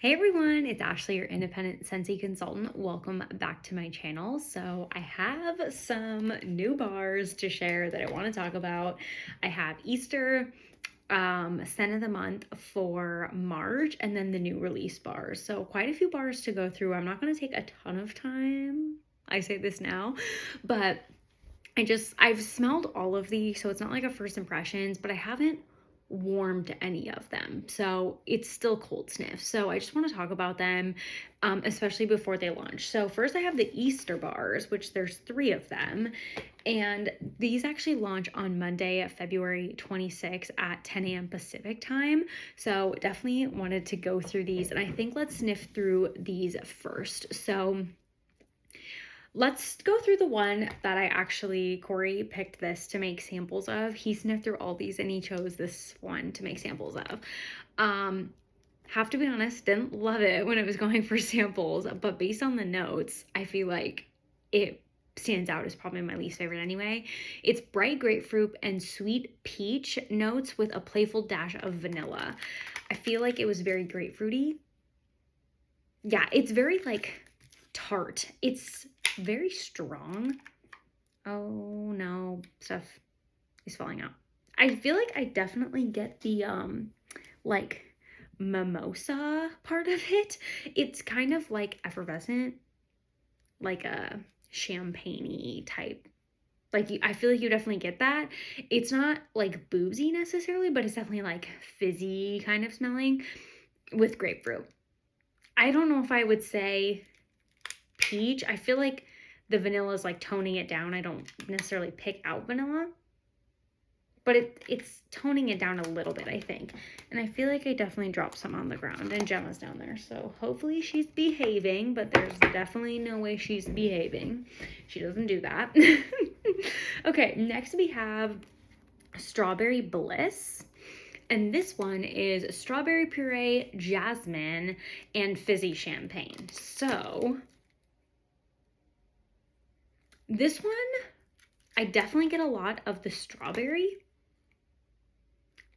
Hey everyone, it's Ashley, your independent Scentsy consultant. Welcome back to my channel. So I have some new bars to share that I want to talk about. I have Easter, scent of the month for March, and then the new release bars. So quite a few bars to go through. I'm not going to take a ton of time. I say this now, but I've smelled all of these, so it's not like a first impressions, but I haven't warmed any of them. So it's still cold sniff. So I just want to talk about them, especially before they launch. So first I have the Easter bars, which there's 3 of them. And these actually launch on Monday, February 26th at 10 a.m. Pacific time. So definitely wanted to go through these. And I think let's sniff through these first. So let's go through the one that Corey picked this to make samples of. He sniffed through all these and he chose this one to make samples of. Have to be honest, didn't love it when it was going for samples, but based on the notes, I feel like it stands out as probably my least favorite anyway. It's bright grapefruit and sweet peach notes with a playful dash of vanilla. I feel like it was very grapefruity. Yeah, it's very like tart. It's very strong. Oh no, stuff is falling out. I feel like I definitely get the like mimosa part of it. It's kind of like effervescent, like a champagne-y type. Like I feel like you definitely get that. It's not like boozy necessarily, but it's definitely like fizzy kind of smelling with grapefruit. I don't know if I would say peach. I feel like the vanilla is like toning it down. I don't necessarily pick out vanilla, but it's toning it down a little bit, I think. And I feel like I definitely dropped some on the ground, and Gemma's down there. So hopefully she's behaving, but there's definitely no way she's behaving. She doesn't do that. Okay, next we have Strawberry Bliss. And this one is strawberry puree, jasmine, and fizzy champagne. So this one, I definitely get a lot of the strawberry.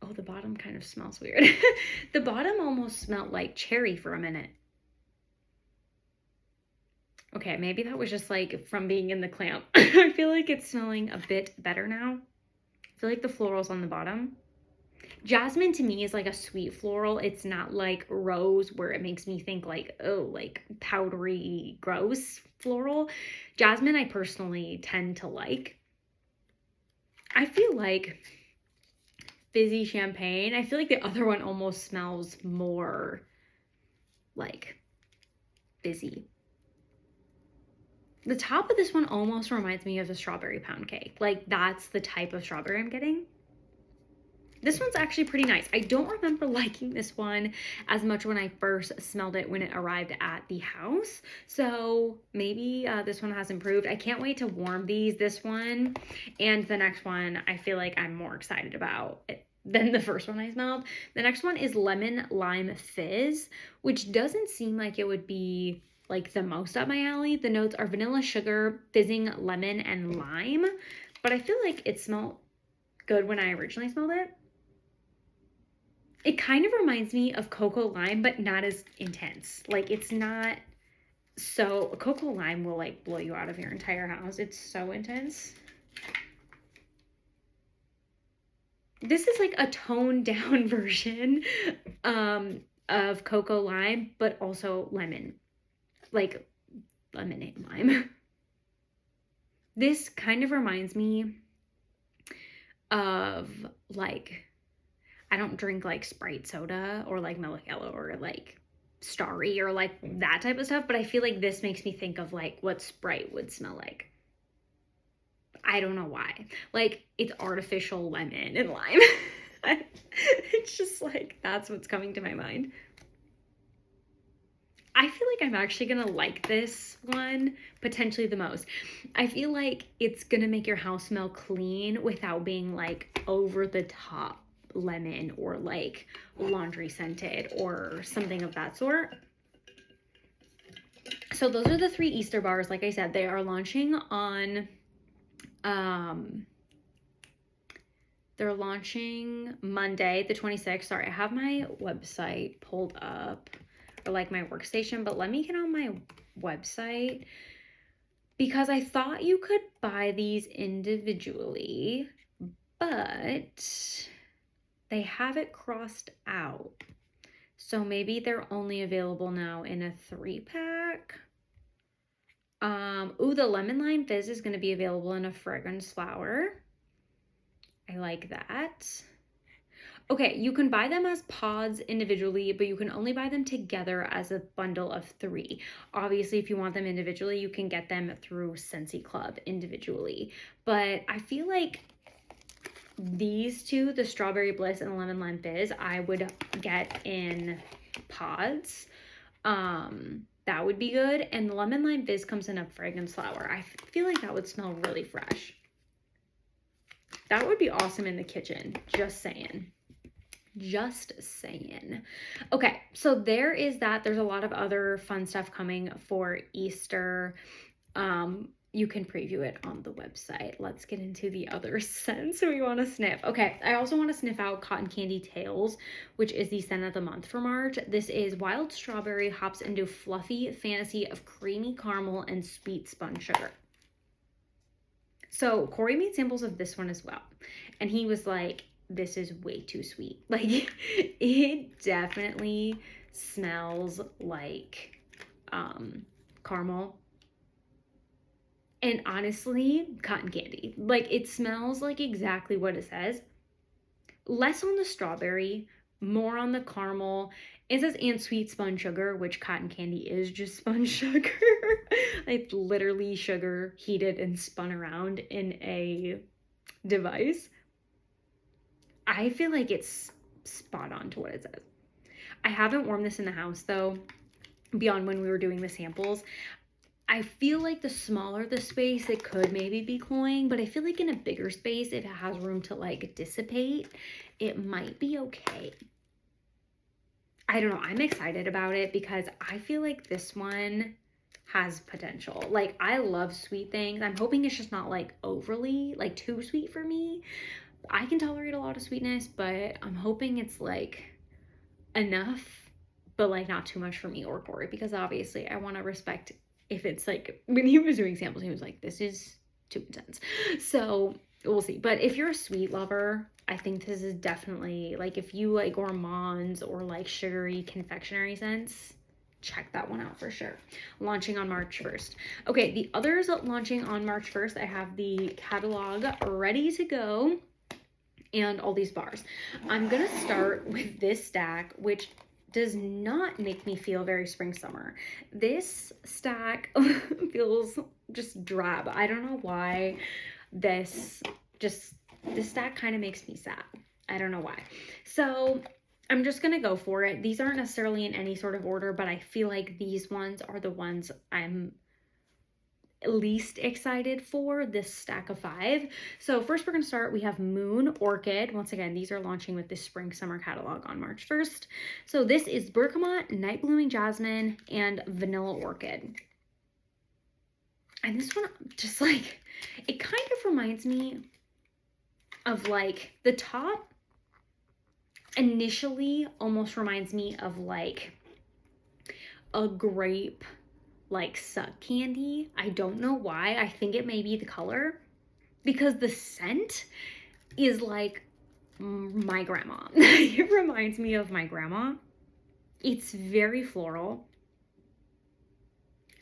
Oh, the bottom kind of smells weird. The bottom almost smelled like cherry for a minute. Okay, maybe that was just like from being in the clamp. I feel like it's smelling a bit better now. I feel like the floral's on the bottom. Jasmine to me is like a sweet floral. It's not like rose where it makes me think like, oh, like powdery, gross floral. Jasmine I personally tend to like. I feel like fizzy champagne, I feel like the other one almost smells more like fizzy. The top of this one almost reminds me of a strawberry pound cake. Like that's the type of strawberry I'm getting. This one's actually pretty nice. I don't remember liking this one as much when I first smelled it when it arrived at the house. So maybe this one has improved. I can't wait to warm these. This one and the next one I feel like I'm more excited about than the first one I smelled. The next one is Lemon Lime Fizz, which doesn't seem like it would be like the most up my alley. The notes are vanilla, sugar, fizzing lemon, and lime. But I feel like it smelled good when I originally smelled it. It kind of reminds me of Cocoa Lime, but not as intense. Like it's not so, Cocoa Lime will like blow you out of your entire house. It's so intense. This is like a toned down version of Cocoa Lime, but also lemon, like lemonade lime. This kind of reminds me of like, I don't drink like Sprite soda or like Mellow Yellow or like Starry or like that type of stuff, but I feel like this makes me think of like what Sprite would smell like. I don't know why. Like it's artificial lemon and lime. It's just like that's what's coming to my mind. I feel like I'm actually gonna like this one potentially the most. I feel like it's gonna make your house smell clean without being like over the top lemon or like laundry scented or something of that sort. So those are the 3 Easter bars. Like I said, they are launching on they're launching Monday the 26th. Sorry, I have my website pulled up like my workstation, but let me get on my website because I thought you could buy these individually, but they have it crossed out. So maybe they're only available now in a 3-pack. Ooh, the lemon lime fizz is going to be available in a fragrance flower. I like that. Okay, you can buy them as pods individually, but you can only buy them together as a bundle of 3. Obviously, if you want them individually, you can get them through Scentsy Club individually. But I feel like these two, the Strawberry Bliss and Lemon Lime Fizz, I would get in pods. That would be good. And the Lemon Lime Fizz comes in a fragrance flower. I feel like that would smell really fresh. That would be awesome in the kitchen. Just saying. Just saying. Okay, so there is that. There's a lot of other fun stuff coming for Easter. You can preview it on the website. Let's get into the other scents we want to sniff. Okay, I also want to sniff out Cotton Candy Tales, which is the scent of the month for March. This is wild strawberry hops into fluffy fantasy of creamy caramel and sweet spun sugar. So Corey made samples of this one as well. And he was like, this is way too sweet. Like, it definitely smells like caramel. And honestly, cotton candy. Like, it smells like exactly what it says. Less on the strawberry, more on the caramel. It says and sweet spun sugar, which cotton candy is just spun sugar. Like, literally sugar heated and spun around in a device. I feel like it's spot on to what it says. I haven't worn this in the house, though, beyond when we were doing the samples. I feel like the smaller the space, it could maybe be cloying, but I feel like in a bigger space, if it has room to like dissipate, it might be okay. I don't know. I'm excited about it because I feel like this one has potential. Like, I love sweet things. I'm hoping it's just not like overly, like too sweet for me. I can tolerate a lot of sweetness, but I'm hoping it's like enough, but like not too much for me or Corey, because obviously I want to respect. If it's like, when he was doing samples, he was like, this is too intense. So we'll see. But if you're a sweet lover, I think this is definitely, like, if you like gourmands or like sugary confectionery scents, check that one out for sure. Launching on March 1st. Okay, the others launching on March 1st, I have the catalog ready to go and all these bars. I'm going to start with this stack, which does not make me feel very spring summer. This stack feels just drab. I don't know why this stack kind of makes me sad. I don't know why. So I'm just gonna go for it. These aren't necessarily in any sort of order, but I feel like these ones are the ones I'm least excited for this stack of 5. So first we're going to start, we have Moon Orchid. Once again, these are launching with this spring summer catalog on March 1st. So this is bergamot, night blooming jasmine, and vanilla orchid. And this one, just like, it kind of reminds me of like the top initially almost reminds me of like a grape like suck candy. I don't know why. I think it may be the color, because the scent is like my grandma. It reminds me of my grandma. It's very floral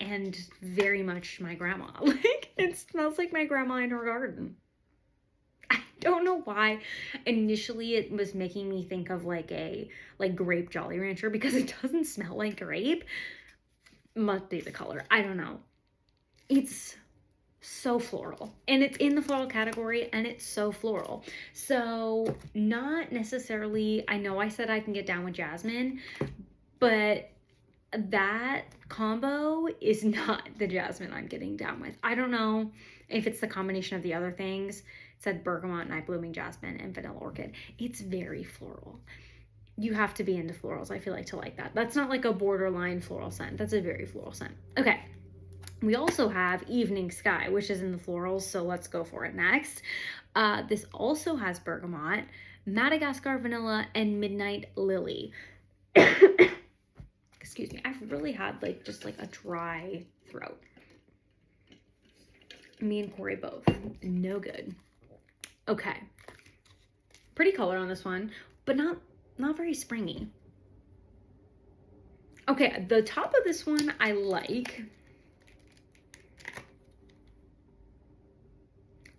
and very much my grandma. Like, it smells like my grandma in her garden. I don't know why. Initially it was making me think of like a grape Jolly Rancher, because it doesn't smell like grape. Must be the color. I don't know. It's so floral, and it's in the floral category, and it's so floral. So not necessarily, I know I said I can get down with jasmine, but that combo is not the jasmine I'm getting down with. I don't know if it's the combination of the other things. It said bergamot, night blooming jasmine, and vanilla orchid. It's very floral. You have to be into florals, I feel like, to like that. That's not like a borderline floral scent. That's a very floral scent. Okay. We also have Evening Sky, which is in the florals, so let's go for it next. This also has bergamot, Madagascar vanilla, and Midnight Lily. Excuse me. really had like just like a dry throat. Me and Corey both. No good. Okay. Pretty color on this one, but not very springy. Okay, the top of this one I like.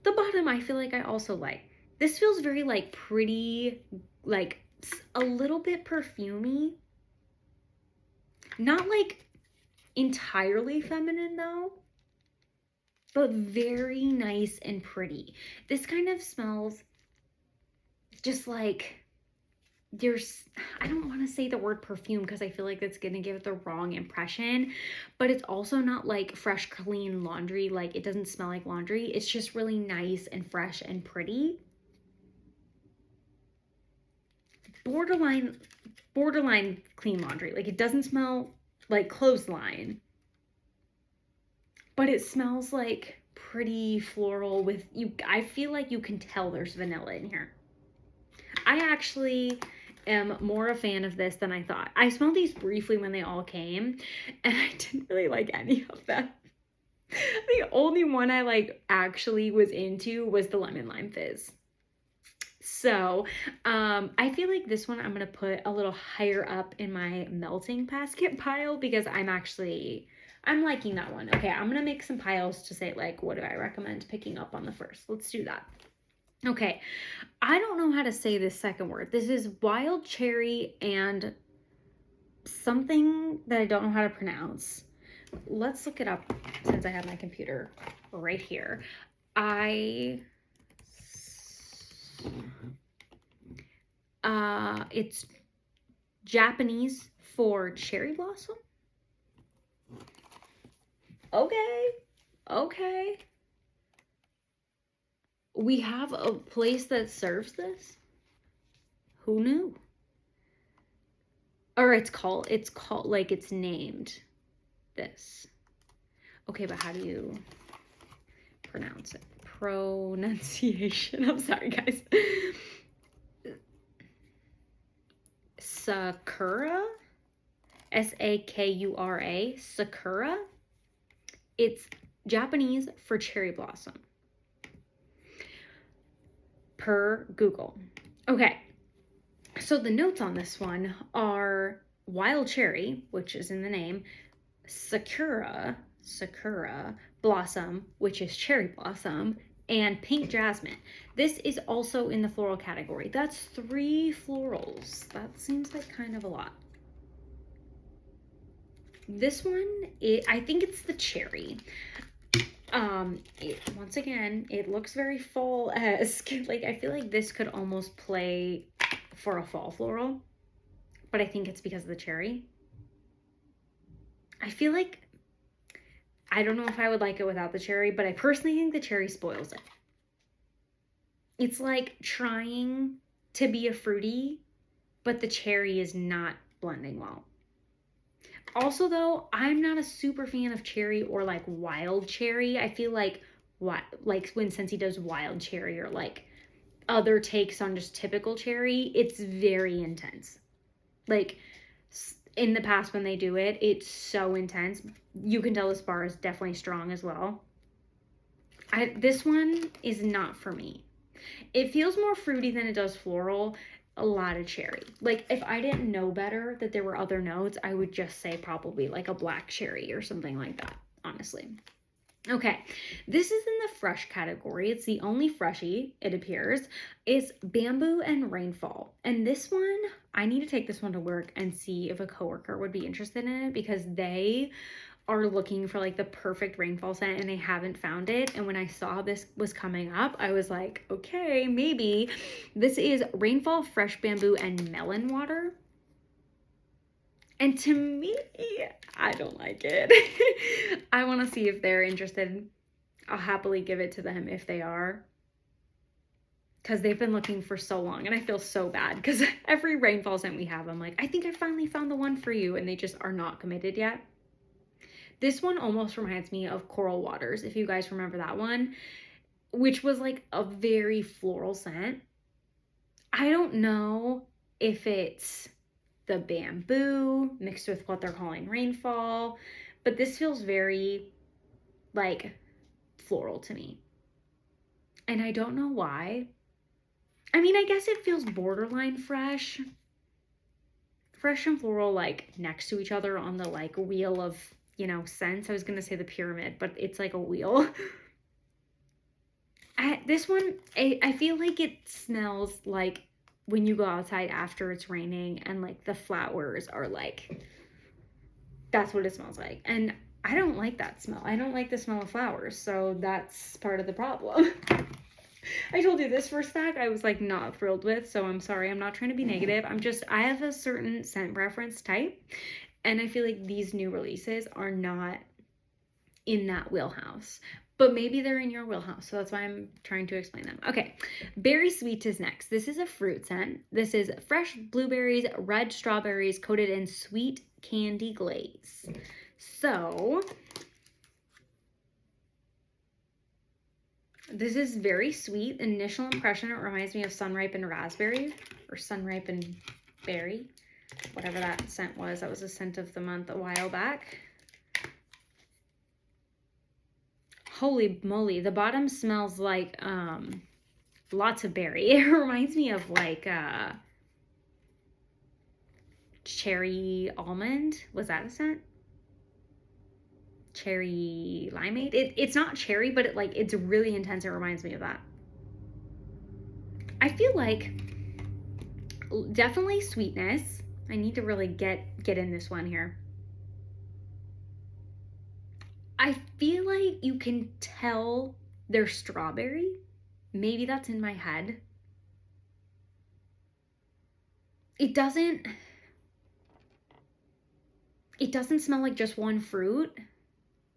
The bottom I feel like I also like. This feels very like pretty, like a little bit perfumey. Not like entirely feminine though, but very nice and pretty. This kind of smells just like I don't want to say the word perfume because I feel like that's going to give it the wrong impression, but it's also not like fresh, clean laundry. Like it doesn't smell like laundry. It's just really nice and fresh and pretty. Borderline clean laundry. Like it doesn't smell like clothesline, but it smells like pretty floral with you. I feel like you can tell there's vanilla in here. I actually am more a fan of this than I thought. I smelled these briefly when they all came, and I didn't really like any of them. The only one I like actually was into was the lemon lime fizz. So I feel like this one I'm gonna put a little higher up in my melting basket pile because I'm liking that one. Okay, I'm gonna make some piles to say like what do I recommend picking up on the first. Let's do that. Okay, I don't know how to say this second word. This is wild cherry and something that I don't know how to pronounce. Let's look it up since I have my computer right here. It's Japanese for cherry blossom. Okay. We have a place that serves this? Who knew? Or it's called like it's named this. Okay, but how do you pronounce it? Pronunciation. I'm sorry, guys. Sakura? Sakura? Sakura? It's Japanese for cherry blossom. Per Google. Okay, so the notes on this one are wild cherry, which is in the name, sakura blossom, which is cherry blossom, and pink jasmine. This is also in the floral category. That's 3 florals. That seems like kind of a lot. This one, I think it's the cherry. Once again, it looks very fall-esque. Like, I feel like this could almost play for a fall floral, but I think it's because of the cherry. I feel like, I don't know if I would like it without the cherry, but I personally think the cherry spoils it. It's like trying to be a fruity, but the cherry is not blending well. Also, though, I'm not a super fan of cherry or like wild cherry. I feel like when Scentsy does wild cherry or like other takes on just typical cherry, it's very intense. Like in the past when they do it, it's so intense. You can tell this bar is definitely strong as well. This one is not for me. It feels more fruity than it does floral. A lot of cherry. Like if I didn't know better that there were other notes, I would just say probably like a black cherry or something like that, honestly. Okay, this is in the fresh category. It's the only freshie, it appears. It's Bamboo and Rainfall. And this one, I need to take this one to work and see if a coworker would be interested in it because they are looking for like the perfect rainfall scent and they haven't found it. And when I saw this was coming up, I was like, okay, maybe. This is Rainfall, Fresh Bamboo, and Melon Water. And to me, I don't like it. I want to see if they're interested. I'll happily give it to them if they are. Because they've been looking for so long and I feel so bad because every rainfall scent we have, I'm like, I think I finally found the one for you. And they just are not committed yet. This one almost reminds me of Coral Waters, if you guys remember that one, which was like a very floral scent. I don't know if it's the bamboo mixed with what they're calling rainfall. But this feels very like floral to me. And I don't know why. I mean, I guess it feels borderline fresh. Fresh and floral like next to each other on the like wheel of, you know, scents. I was gonna say the pyramid, but it's like a wheel. This one, I feel like it smells like when you go outside after it's raining and like the flowers are like, that's what it smells like. And I don't like that smell. I don't like the smell of flowers. So that's part of the problem. I told you this first bag I was like not thrilled with. So I'm sorry. I'm not trying to be negative. I have a certain scent preference type. And I feel like these new releases are not in that wheelhouse. But maybe they're in your wheelhouse, so that's why I'm trying to explain them. Okay, Berry Sweet is next. This is a fruit scent. This is fresh blueberries, red strawberries coated in sweet candy glaze. So, this is very sweet. Initial impression, it reminds me of sun-ripened raspberry or sun-ripened berry, whatever that scent was. That was a scent of the month a while back. Holy moly, the bottom smells like lots of berry. It reminds me of like cherry almond. Was that a scent? Cherry limeade. It's not cherry, but it's really intense. It reminds me of that. I feel like definitely sweetness. I need to really get in this one here. I feel like you can tell they're strawberry. Maybe that's in my head. It doesn't smell like just one fruit.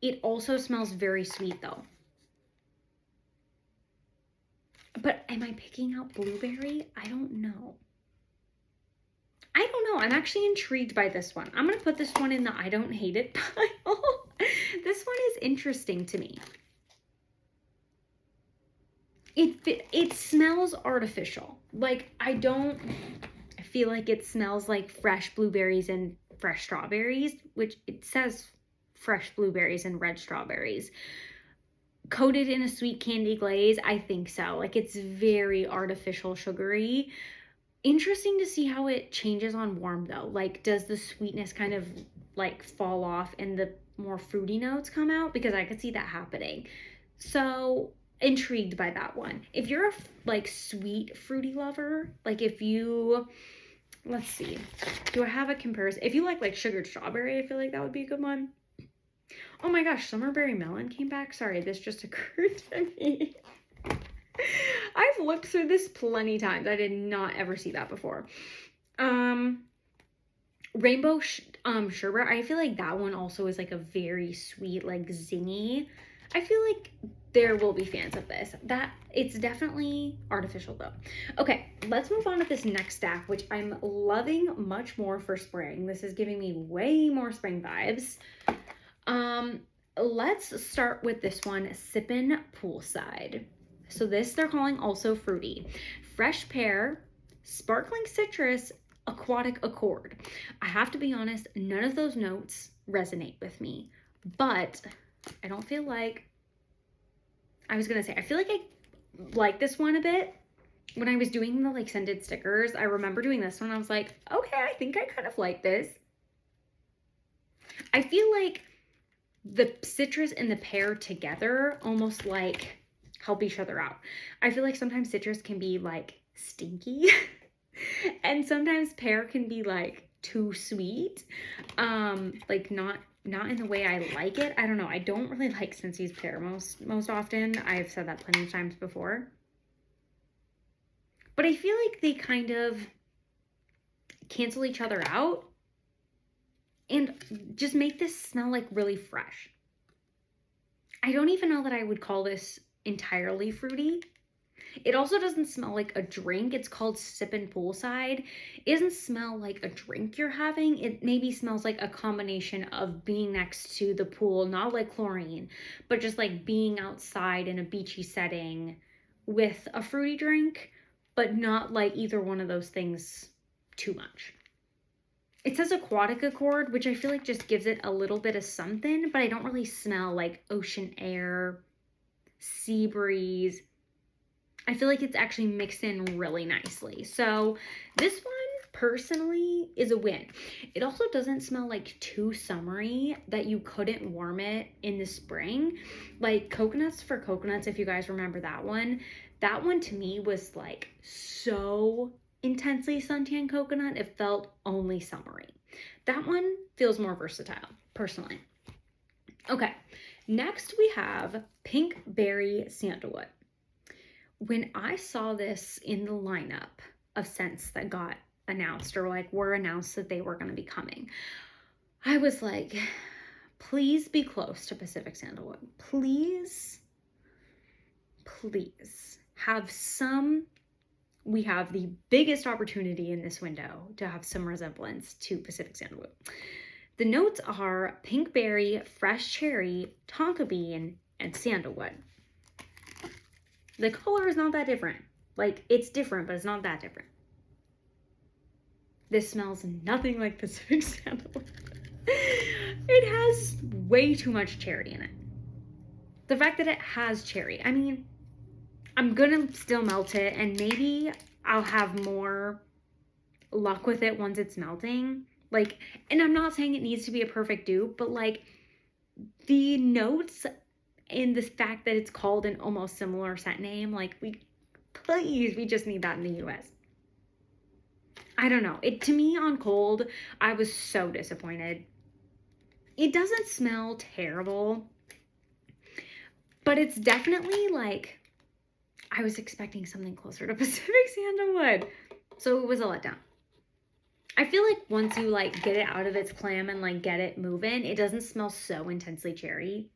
It also smells very sweet though. But am I picking out blueberry? I don't know. I'm actually intrigued by this one. I'm going to put this one in the I don't hate it pile. This one is interesting to me. It smells artificial. Like, I don't feel like it smells like fresh blueberries and fresh strawberries, which it says fresh blueberries and red strawberries. Coated in a sweet candy glaze, I think so. Like, it's very artificial sugary. Interesting to see how it changes on warm though. Like, does the sweetness kind of like fall off and the more fruity notes come out? Because I could see that happening. So intrigued by that one. If you're a like sweet fruity lover, like if you, let's see, do I have a comparison? If you like sugared strawberry, I feel like that would be a good one. Oh my gosh, summerberry melon came back. Sorry, this just occurred to me. I've looked through this plenty times. I did not ever see that before. Rainbow sherbet. I feel like that one also is like a very sweet, like zingy. I feel like there will be fans of this. It's definitely artificial though. Okay, let's move on to this next stack, which I'm loving much more for spring. This is giving me way more spring vibes. Let's start with this one, Sippin' Poolside. So this they're calling also fruity. Fresh pear, sparkling citrus, aquatic accord. I have to be honest, none of those notes resonate with me, but I don't feel like, I feel like I like this one a bit. When I was doing the like scented stickers, I remember doing this one. I was like, okay, I think I kind of like this. I feel like the citrus and the pear together almost like help each other out. I feel like sometimes citrus can be like stinky and sometimes pear can be like too sweet. Like not in the way I like it. I don't know. I don't really like Scentsy's pear most often. I've said that plenty of times before. But I feel like they kind of cancel each other out and just make this smell like really fresh. I don't even know that I would call this entirely fruity. It also doesn't smell like a drink. It's called Sippin' Poolside. It doesn't smell like a drink you're having. It maybe smells like a combination of being next to the pool, not like chlorine, but just like being outside in a beachy setting with a fruity drink, but not like either one of those things too much. it says aquatic accord, which I feel like just gives it a little bit of something, but I don't really smell like ocean air, sea breeze. I feel like it's actually mixed in really nicely. So this one personally is a win. It also doesn't smell like too summery that you couldn't warm it in the spring. Like Coconuts for Coconuts, if you guys remember that one to me was like so intensely suntan coconut, it felt only summery. That one feels more versatile, personally. Okay, next we have Pink Berry Sandalwood. When I saw this in the lineup of scents that got announced or like were announced that they were going to be coming, I was like, please be close to Pacific Sandalwood. Please, please have some. We have the biggest opportunity in this window to have some resemblance to Pacific Sandalwood. The notes are pink berry, fresh cherry, tonka bean, and sandalwood. The color is not that different. Like, it's different, but it's not that different. This smells nothing like Pacific Sandalwood. It has way too much cherry in it. The fact that it has cherry, I mean, I'm gonna still melt it, and maybe I'll have more luck with it once it's melting. Like, and I'm not saying it needs to be a perfect dupe, but like the notes and the fact that it's called an almost similar scent name, like we just need that in the US. I don't know. It, to me, on cold, I was so disappointed. It doesn't smell terrible, but it's definitely like, I was expecting something closer to Pacific Sandalwood. So it was a letdown. I feel like once you like get it out of its clam and like get it moving, it doesn't smell so intensely cherry.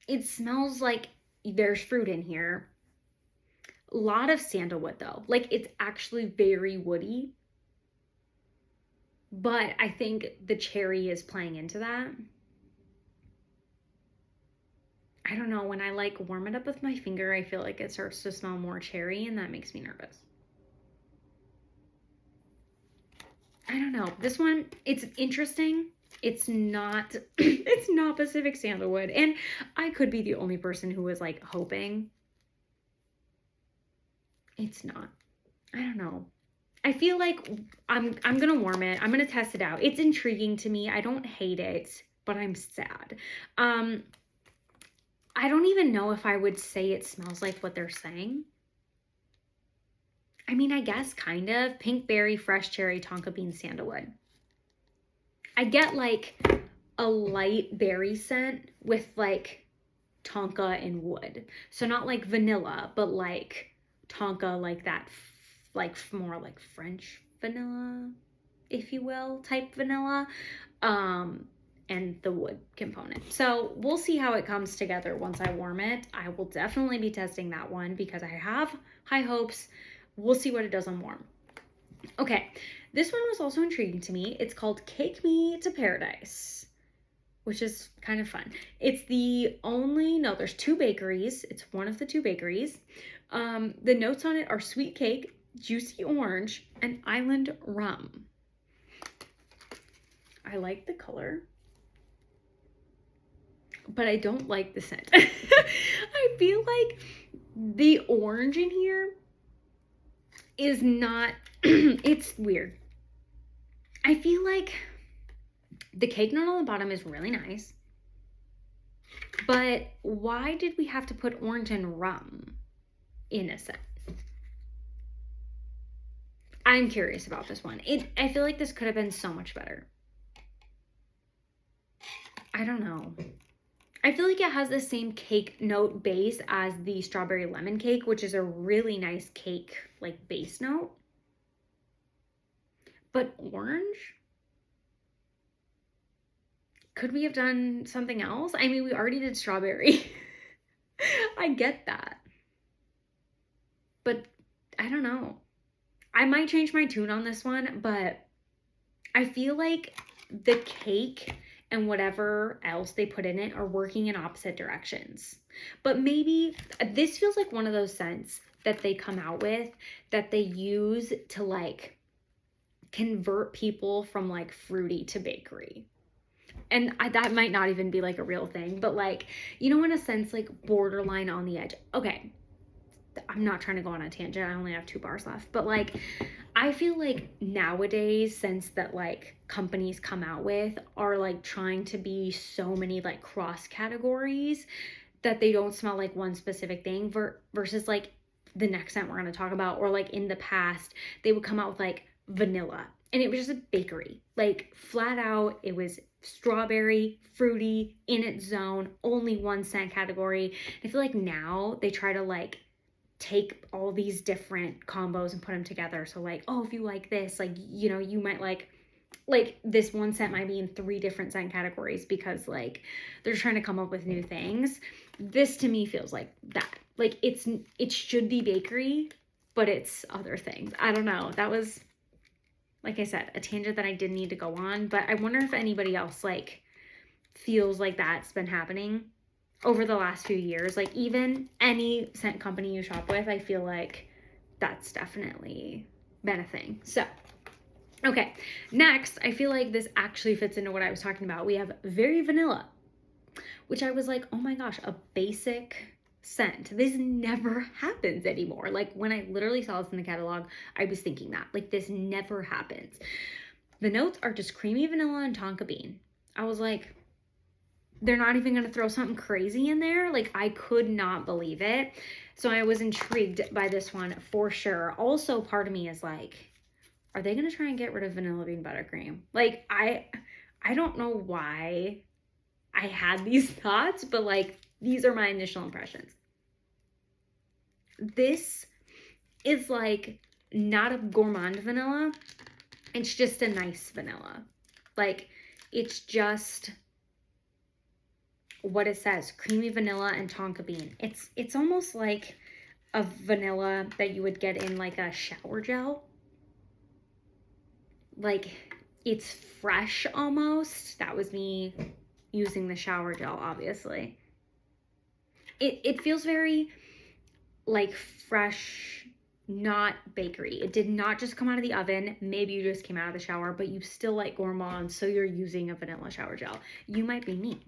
It smells like there's fruit in here. A lot of sandalwood though. Like it's actually very woody. But I think the cherry is playing into that. I don't know, when I like warm it up with my finger, I feel like it starts to smell more cherry and that makes me nervous. I don't know. This one, it's interesting. It's not it's not Pacific Sandalwood, and I could be the only person who was like hoping. It's not. I don't know. I feel like I'm gonna warm it. I'm gonna test it out. It's intriguing to me. I don't hate it, but I'm sad. I don't even know if I would say it smells like what they're saying. I mean, I guess kind of. Pink berry, fresh cherry, tonka bean, sandalwood. I get like a light berry scent with like tonka and wood. So not like vanilla, but like tonka, like that, like more like French vanilla, if you will, type vanilla. And the wood component. So we'll see how it comes together once I warm it. I will definitely be testing that one because I have high hopes. We'll see what it does on warm. Okay, this one was also intriguing to me. It's called Cake Me to Paradise, which is kind of fun. It's the only, no, there's two bakeries. It's one of the two bakeries. The notes on it are sweet cake, juicy orange, and island rum. I like the color, but I don't like the scent. I feel like the orange in here is not, it's weird. I feel like the cake note on the bottom is really nice, but why did we have to put orange and rum in a scent? I'm curious about this one. I feel like this could have been so much better. I don't know. I feel like it has the same cake note base as the strawberry lemon cake, which is a really nice cake, like base note. But orange? Could we have done something else? I mean, we already did strawberry. I get that. But I don't know. I might change my tune on this one, but I feel like the cake and whatever else they put in it are working in opposite directions. But maybe this feels like one of those scents that they come out with that they use to like convert people from like fruity to bakery. And that might not even be like a real thing, but like, you know, in a sense, like borderline on the edge. Okay, I'm not trying to go on a tangent. I only have 2 bars left, but like, I feel like nowadays, since that like companies come out with are like trying to be so many like cross categories that they don't smell like one specific thing versus like the next scent we're going to talk about, or like in the past, they would come out with like vanilla and it was just a bakery, like flat out. It was strawberry, fruity, in its zone, only one scent category. I feel like now they try to like take all these different combos and put them together. So like, oh, if you like this, like, you know, you might like this one scent might be in 3 different scent categories because like they're trying to come up with new things. This to me feels like that. Like it should be bakery, but it's other things. I don't know. That was, like I said, a tangent that I didn't need to go on, but I wonder if anybody else like feels like that's been happening over the last few years. Like even any scent company you shop with, I feel like that's definitely been a thing. So, okay, next, I feel like this actually fits into what I was talking about. We have Very Vanilla, which I was like, oh my gosh, a basic scent. This never happens anymore. Like when I literally saw this in the catalog, I was thinking that. Like this never happens. The notes are just creamy vanilla and tonka bean. I was like, they're not even going to throw something crazy in there. Like I could not believe it. So I was intrigued by this one for sure. Also, part of me is like, are they going to try and get rid of vanilla bean buttercream? Like I don't know why I had these thoughts, but like these are my initial impressions. This is like not a gourmand vanilla. It's just a nice vanilla. Like it's just what it says, creamy vanilla and tonka bean. It's almost like a vanilla that you would get in like a shower gel. Like it's fresh almost. That was me using the shower gel, obviously. It feels very like fresh, not bakery. It did not just come out of the oven. Maybe you just came out of the shower, but you still like gourmand, so you're using a vanilla shower gel. You might be me.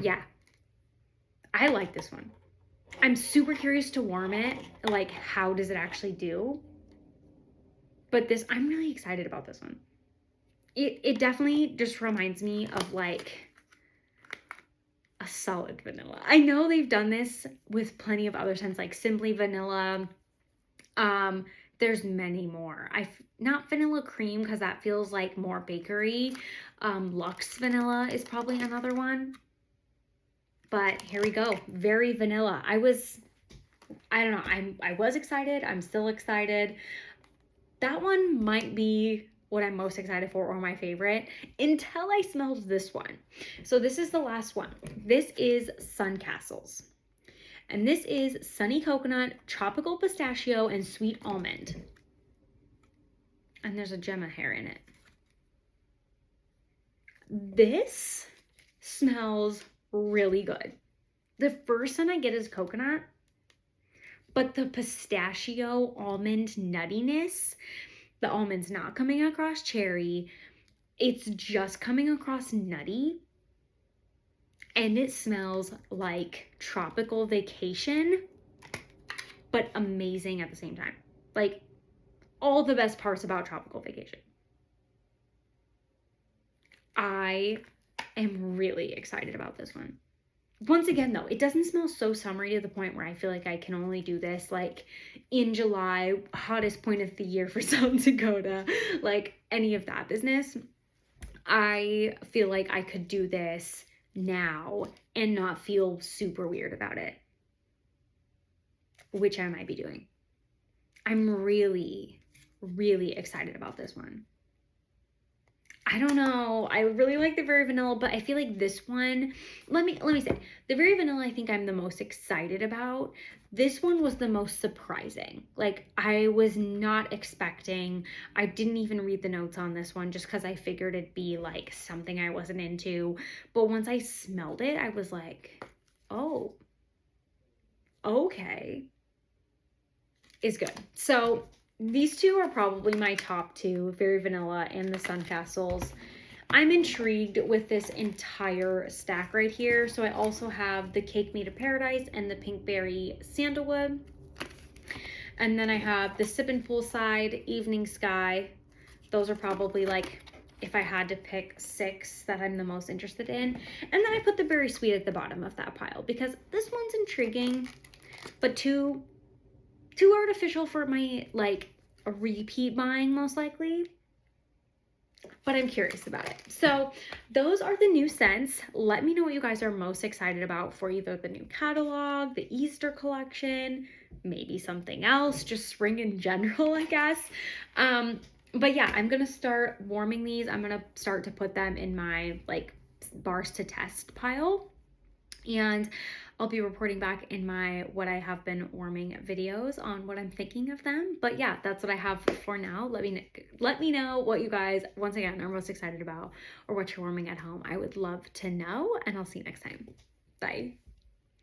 Yeah, I like this one. I'm super curious to warm it. Like, how does it actually do? But this, I'm really excited about this one. It definitely just reminds me of like a solid vanilla. I know they've done this with plenty of other scents like Simply Vanilla. There's many more. Not vanilla cream because that feels like more bakery. Luxe Vanilla is probably another one. But here we go. Very Vanilla. I don't know. I was excited. I'm still excited. That one might be what I'm most excited for or my favorite until I smelled this one. So this is the last one. This is Sun Castles. And this is Sunny Coconut, Tropical Pistachio, and Sweet Almond. And there's a gem of hair in it. This smells really good. The first scent I get is coconut, but the pistachio almond nuttiness, the almond's not coming across cherry, it's just coming across nutty, and it smells like tropical vacation, but amazing at the same time. Like all the best parts about tropical vacation. I am really excited about this one. Once again, though, it doesn't smell so summery to the point where I feel like I can only do this like in July, hottest point of the year for South Dakota, like any of that business. I feel like I could do this now and not feel super weird about it, which I might be doing. I'm really, really excited about this one. I don't know. I really like the Very Vanilla, but I feel like this one, let me say, the Very Vanilla I think I'm the most excited about. This one was the most surprising. Like I was not expecting, I didn't even read the notes on this one just because I figured it'd be like something I wasn't into. But once I smelled it, I was like, oh, okay. It's good. So these two are probably my top two, Very Vanilla and the Sun Castles. I'm intrigued with this entire stack right here. So I also have the Cake Made of Paradise and the Pinkberry Sandalwood. And then I have the Sippin' Poolside, Evening Sky. Those are probably like, if I had to pick 6 that I'm the most interested in. And then I put the Berry Sweet at the bottom of that pile because this one's intriguing, but too artificial for my like a repeat buying most likely. But I'm curious about it. So those are the new scents. Let me know what you guys are most excited about for either the new catalog, the Easter collection, maybe something else, just spring in general, I guess. But yeah, I'm gonna start warming these. I'm gonna start to put them in my like bars to test pile. And I'll be reporting back in my what I have been warming videos on what I'm thinking of them. But yeah, that's what I have for now. Let me know what you guys, once again, are most excited about or what you're warming at home. I would love to know, and I'll see you next time. Bye.